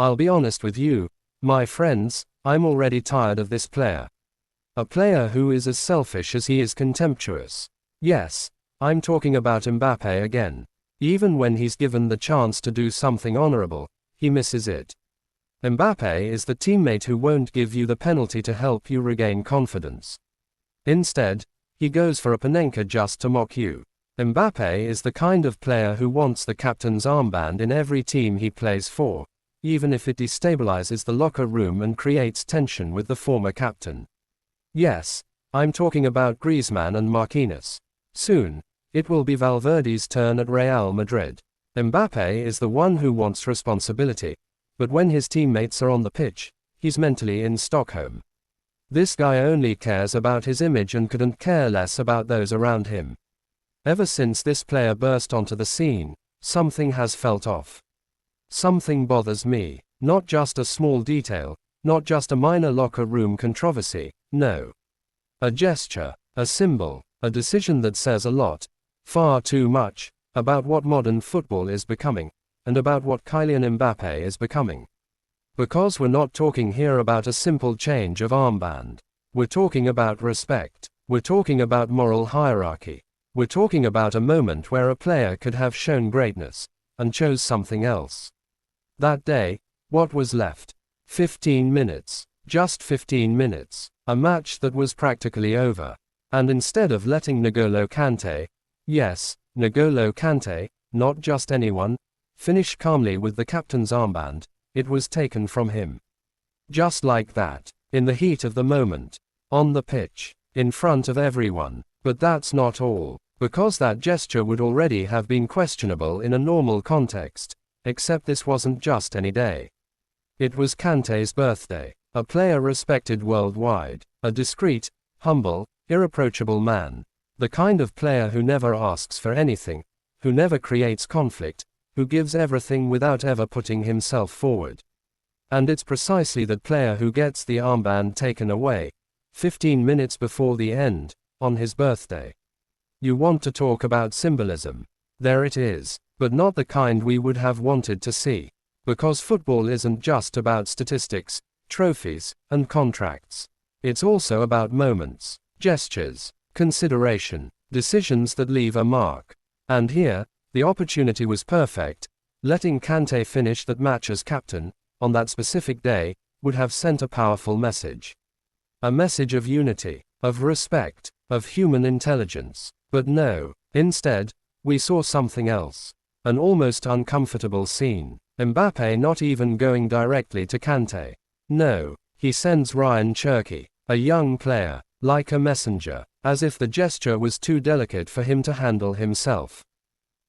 I'll be honest with you, my friends, I'm already tired of this player. A player who is as selfish as he is contemptuous. Yes, I'm talking about Mbappé again. Even when he's given the chance to do something honorable, he misses it. Mbappé is the teammate who won't give you the penalty to help you regain confidence. Instead, he goes for a Panenka just to mock you. Mbappé is the kind of player who wants the captain's armband in every team he plays for, even if it destabilizes the locker room and creates tension with the former captain. Yes, I'm talking about Griezmann and Marquinhos. Soon, it will be Valverde's turn at Real Madrid. Mbappé is the one who wants responsibility, but when his teammates are on the pitch, he's mentally in Stockholm. This guy only cares about his image and couldn't care less about those around him. Ever since this player burst onto the scene, something has felt off. Something bothers me, not just a small detail, not just a minor locker room controversy, no. A gesture, a symbol, a decision that says a lot, far too much, about what modern football is becoming, and about what Kylian Mbappé is becoming. Because we're not talking here about a simple change of armband. We're talking about respect. We're talking about moral hierarchy. We're talking about a moment where a player could have shown greatness, and chose something else. That day, what was left? 15 minutes. Just 15 minutes. A match that was practically over. And instead of letting N'Golo Kanté, yes, N'Golo Kanté, not just anyone, finish calmly with the captain's armband, it was taken from him. Just like that, in the heat of the moment, on the pitch, in front of everyone. But that's not all, because that gesture would already have been questionable in a normal context, except this wasn't just any day. It was Kanté's birthday, a player respected worldwide, a discreet, humble, irreproachable man, the kind of player who never asks for anything, who never creates conflict, who gives everything without ever putting himself forward. And it's precisely that player who gets the armband taken away, 15 minutes before the end, on his birthday. You want to talk about symbolism? There it is, but not the kind we would have wanted to see. Because football isn't just about statistics, trophies, and contracts. It's also about moments, gestures, consideration, decisions that leave a mark. And here, the opportunity was perfect. Letting Kante finish that match as captain, on that specific day, would have sent a powerful message. A message of unity, of respect, of human intelligence. But no, instead, we saw something else. An almost uncomfortable scene. Mbappé not even going directly to Kante. No, he sends Ryan Cherki, a young player, like a messenger, as if the gesture was too delicate for him to handle himself.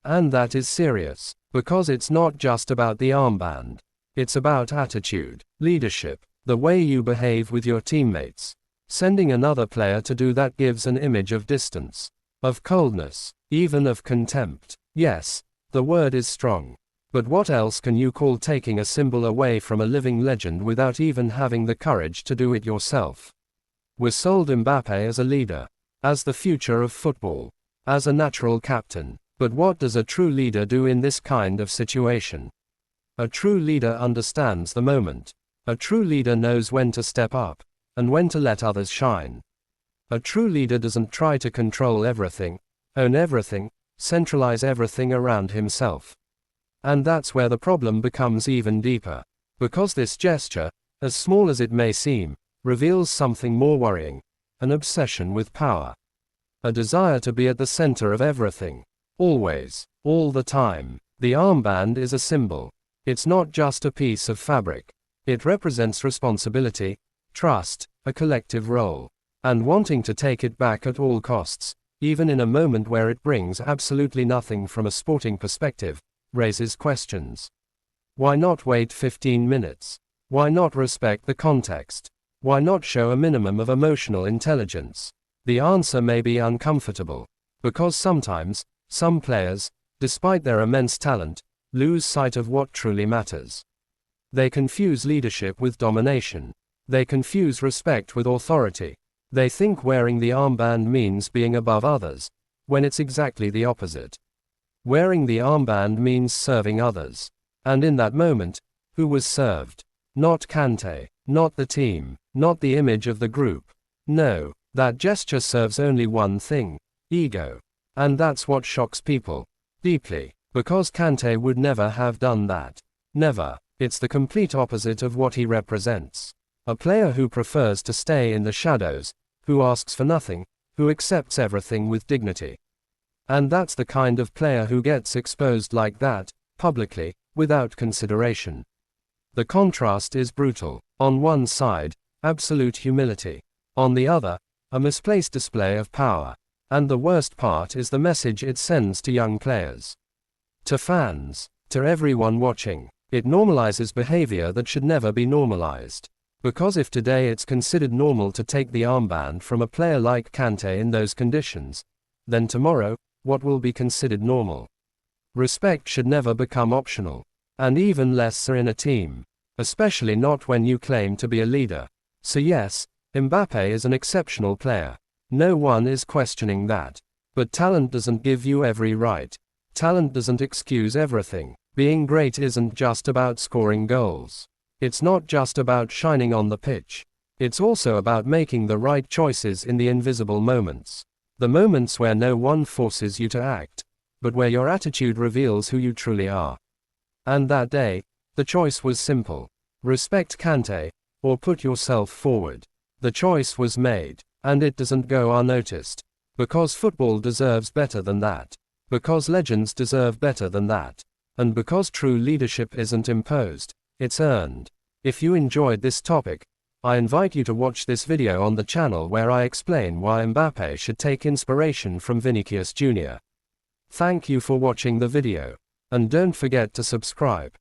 And that is serious, because it's not just about the armband. It's about attitude, leadership, the way you behave with your teammates. Sending another player to do that gives an image of distance, of coldness, even of contempt. Yes, the word is strong. But what else can you call taking a symbol away from a living legend without even having the courage to do it yourself? We're sold Mbappé as a leader, as the future of football, as a natural captain. But what does a true leader do in this kind of situation? A true leader understands the moment. A true leader knows when to step up, and when to let others shine. A true leader doesn't try to control everything, own everything, centralize everything around himself. And that's where the problem becomes even deeper. Because this gesture, as small as it may seem, reveals something more worrying, an obsession with power. A desire to be at the center of everything. Always, all the time. The armband is a symbol. It's not just a piece of fabric. It represents responsibility, trust, a collective role. And wanting to take it back at all costs, even in a moment where it brings absolutely nothing from a sporting perspective, raises questions. Why not wait 15 minutes? Why not respect the context? Why not show a minimum of emotional intelligence? The answer may be uncomfortable. Because sometimes, some players, despite their immense talent, lose sight of what truly matters. They confuse leadership with domination. They confuse respect with authority. They think wearing the armband means being above others, when it's exactly the opposite. Wearing the armband means serving others. And in that moment, Who was served? Not Kante, not the team, not the image of the group. No, that gesture serves only one thing: ego. And that's what shocks people deeply, because Kante would never have done that. Never. It's the complete opposite of what he represents. A player who prefers to stay in the shadows, who asks for nothing, who accepts everything with dignity. And that's the kind of player who gets exposed like that, publicly, without consideration. The contrast is brutal. On one side, absolute humility. On the other, a misplaced display of power. And the worst part is the message it sends to young players. To fans, to everyone watching. It normalizes behavior that should never be normalized. Because if today it's considered normal to take the armband from a player like Kante in those conditions, then tomorrow, what will be considered normal? Respect should never become optional. And even less so in a team. Especially not when you claim to be a leader. So yes, Mbappé is an exceptional player. No one is questioning that. But talent doesn't give you every right. Talent doesn't excuse everything. Being great isn't just about scoring goals. It's not just about shining on the pitch. It's also about making the right choices in the invisible moments. The moments where no one forces you to act, but where your attitude reveals who you truly are. And that day, the choice was simple. Respect Kante, or put yourself forward. The choice was made, and it doesn't go unnoticed. Because football deserves better than that. Because legends deserve better than that. And because true leadership isn't imposed, it's earned. If you enjoyed this topic, I invite you to watch this video on the channel where I explain why Mbappé should take inspiration from Vinicius Jr. Thank you for watching the video. And don't forget to subscribe.